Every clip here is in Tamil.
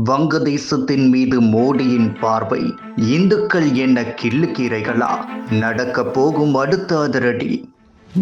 வங்கதேசத்தின் மீது மோடியின் பார்வை. இந்துக்கள் என்ன கிள்ளுக்கீரைகளா? நடக்க போகும் அடுத்த அதிரடி.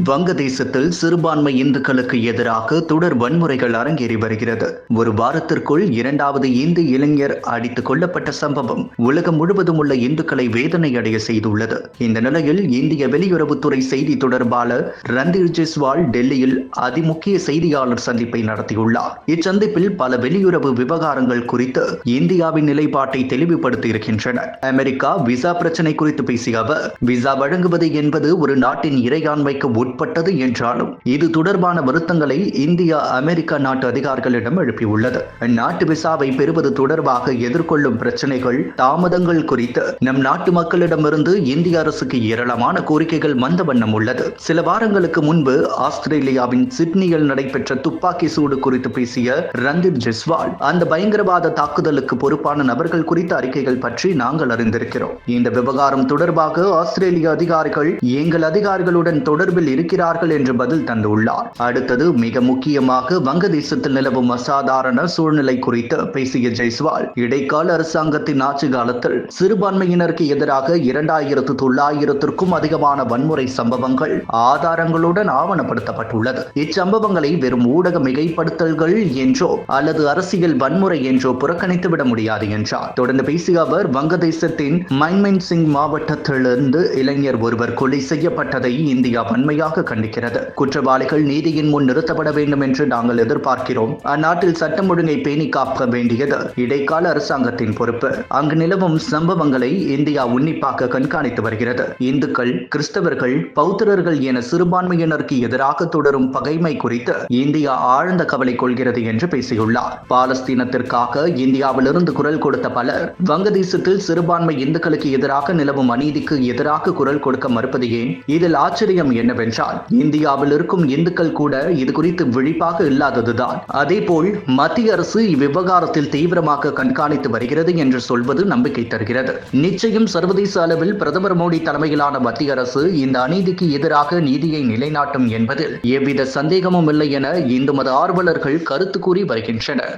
வங்கதேசத்தில் சிறுபான்மை இந்துக்களுக்கு எதிராக தொடர் வன்முறைகள் அரங்கேறி வருகிறது. ஒரு வாரத்திற்குள் இரண்டாவது இந்து இளைஞர் அடித்துக் கொல்லப்பட்ட சம்பவம் உலகம் முழுவதும் உள்ள இந்துக்களை வேதனை அடைய செய்துள்ளது. இந்த நிலையில் இந்திய வெளியுறவுத்துறை செய்தி தொடர்பாளர் ரந்தீர் ஜெய்ஸ்வால் டெல்லியில் அதிமுக்கிய செய்தியாளர் சந்திப்பை நடத்தியுள்ளார். இச்சந்திப்பில் பல வெளியுறவு விவகாரங்கள் குறித்து இந்தியாவின் நிலைப்பாட்டை தெளிவுபடுத்தி இருக்கின்றனர். அமெரிக்கா விசா பிரச்சினை குறித்து பேசிய அவர், விசா வழங்குவது என்பது ஒரு நாட்டின் இறையாண்மைக்கு உட்பட்டது என்றாலும் இது தொடர்பான வருத்தங்களை இந்தியா அமெரிக்கா நாட்டு அதிகாரிகளிடம் எழுப்பியுள்ளது. நாட்டு விசாவை பெறுவது தொடர்பாக எதிர்கொள்ளும் பிரச்சனைகள், தாமதங்கள் குறித்து நம் நாட்டு மக்களிடமிருந்து இந்திய அரசுக்கு ஏராளமான கோரிக்கைகள் வந்த வண்ணம் உள்ளது. சில வாரங்களுக்கு முன்பு ஆஸ்திரேலியாவின் சிட்னியில் நடைபெற்ற துப்பாக்கி சூடு குறித்து பேசிய ரந்தீர் ஜெய்ஸ்வால், அந்த பயங்கரவாத தாக்குதலுக்கு பொறுப்பான நபர்கள் குறித்த அறிக்கைகள் பற்றி நாங்கள் அறிந்திருக்கிறோம். இந்த விவகாரம் தொடர்பாக ஆஸ்திரேலிய அதிகாரிகள் எங்கள் அதிகாரிகளுடன் தொடர்பில் இருக்கிறார்கள் என்று பதில் தந்துள்ளார். அடுத்தது மிக முக்கியமாக வங்கதேசத்தில் நிலவும் அசாதாரண சூழ்நிலை குறித்து பேசிய ஜெய்ஸ்வால், இடைக்கால அரசாங்கத்தின் ஆட்சி காலத்தில் சிறுபான்மையினருக்கு எதிராக 2900க்கும் அதிகமான வன்முறை சம்பவங்கள் ஆதாரங்களுடன் ஆவணப்படுத்தப்பட்டுள்ளது. இச்சம்பவங்களை வெறும் ஊடக மிகைப்படுத்தல்கள் என்றோ அல்லது அரசியல் வன்முறை என்றோ புறக்கணித்துவிட முடியாது என்றார். தொடர்ந்து பேசிய அவர், வங்கதேசத்தின் மைன்மைன் சிங் மாவட்டத்திலிருந்து இளைஞர் ஒருவர் கொலை செய்யப்பட்டதை இந்தியா வன்மையாக கண்டிக்கிறது. குற்றவாளிகள் நீதியின் முன் நிறுத்தப்பட வேண்டும் என்று நாங்கள் எதிர்பார்க்கிறோம். அந்நாட்டில் சட்டம் ஒழுங்கை பேணி காக்க வேண்டியது இடைக்கால அரசாங்கத்தின் பொறுப்பு. அங்கு நிலவும் சம்பவங்களை இந்தியா உன்னிப்பாக கண்காணித்து வருகிறது. இந்துக்கள், கிறிஸ்தவர்கள், பௌத்தரர்கள் என சிறுபான்மையினருக்கு எதிராக தொடரும் பகைமை குறித்து இந்தியா ஆழ்ந்த கவலை கொள்கிறது என்று பேசியுள்ளார். பாலஸ்தீனத்திற்காக இந்தியாவிலிருந்து குரல் கொடுத்த பலர் வங்கதேசத்தில் சிறுபான்மை இந்துக்களுக்கு எதிராக நிலவும் அநீதிக்கு எதிராக குரல் கொடுக்க மறுப்பது ஏன்? இதில் ஆச்சரியம் என்னவென்றால், இந்தியாவில் இருக்கும் இந்துக்கள் கூட இது குறித்து விழிப்பாக இல்லாததுதான். அதேபோல் மத்திய அரசு இவ்விவகாரத்தில் தீவிரமாக கண்காணித்து வருகிறது என்று சொல்வது நம்பிக்கை தருகிறது. நிச்சயம் சர்வதேச அளவில் பிரதமர் மோடி தலைமையிலான மத்திய அரசு இந்த அநீதிக்கு எதிராக நீதியை நிலைநாட்டும் என்பதில் எவ்வித சந்தேகமும் இல்லை என இந்து மத ஆர்வலர்கள் கருத்து கூறி வருகின்றனர்.